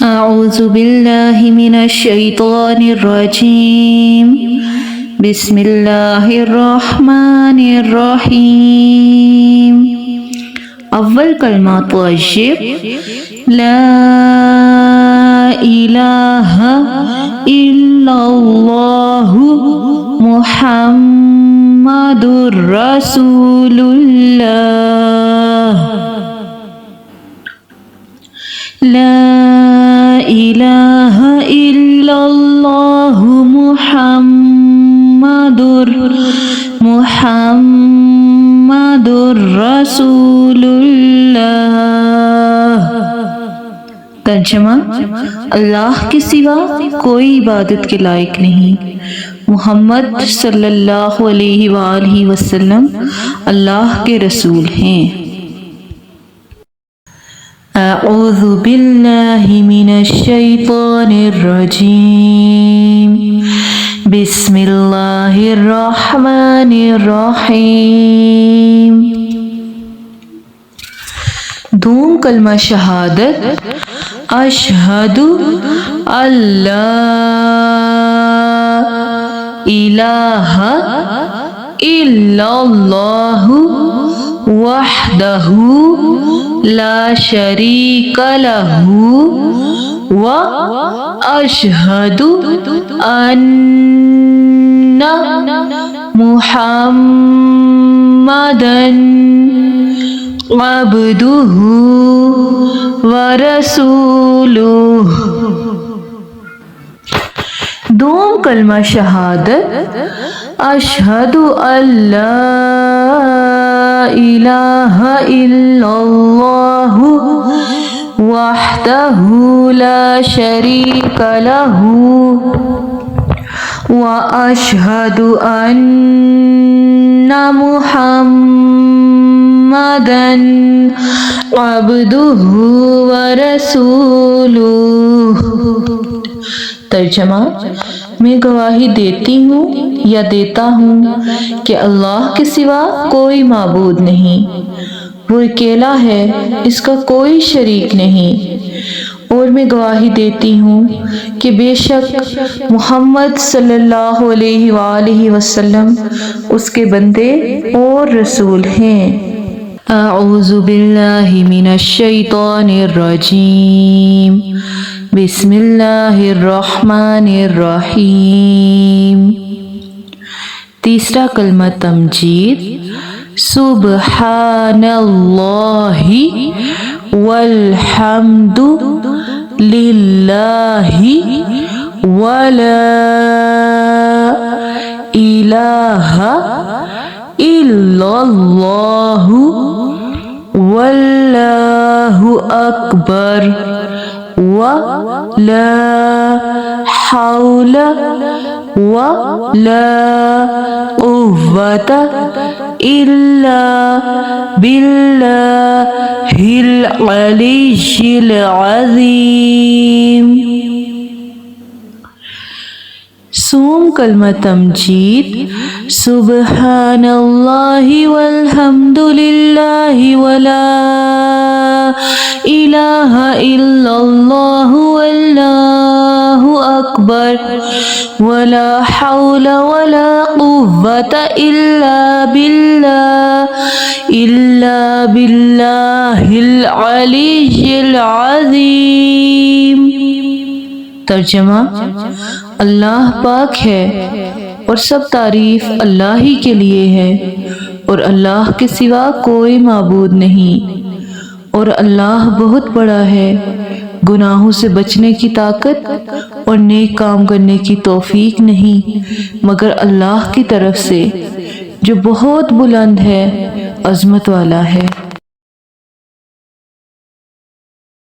أعوذ بالله من الشيطان الرجيم بسم الله الرحمن الرحيم أول کلمہ طیب لا إله إلا الله محمد رسول الله لا إله إلا الله محمد رسول اللہ۔ ترجمہ: اللہ کے سوا کوئی عبادت کے لائق نہیں، محمد صلی اللہ علیہ وآلہ وسلم اللہ کے رسول ہیں۔ اعوذ باللہ من الشیطان الرجیم بسم اللہ الرحمن الرحیم۔ دوم کلمہ شہادت اشہد اللہ الہ الا اللہ وحدہ لا شریک لہ واشہد ان محمدًا عبدہ ورسولہ۔ دوم کلمہ شہادت اشہد اللہ الہ الا اللہ وحدہ لا شریک لہ واشہد ان محمدًا عبدہ ورسولہ۔ ترجمہ: میں گواہی دیتی ہوں یا دیتا ہوں کہ اللہ کے سوا کوئی معبود نہیں، وہ اکیلا ہے، اس کا کوئی شریک نہیں، اور میں گواہی دیتی ہوں کہ بے شک محمد صلی اللہ علیہ وآلہ وسلم اس کے بندے اور رسول ہیں۔ اعوذ باللہ من الشیطان الرجیم بسم اللہ الرحمن الرحیم۔ تیسرا کلمہ تمجید سبحان اللہ والحمد للہ ولا الہ الا اللہ واللہ اکبر ولا حول ولا قوة إلا بالله العلي العظيم۔ سوم کلمہ تمجید سبحان اللہ والحمد للہ ولا الہ الا اللہ واللہ اکبر ولا حول ولا قوة الا باللہ العلی العظیم۔ ترجمہ: اللہ پاک ہے اور سب تعریف اللہ ہی کے لیے ہے، اور اللہ کے سوا کوئی معبود نہیں، اور اللہ بہت بڑا ہے، گناہوں سے بچنے کی طاقت اور نیک کام کرنے کی توفیق نہیں مگر اللہ کی طرف سے جو بہت بلند ہے، عظمت والا ہے۔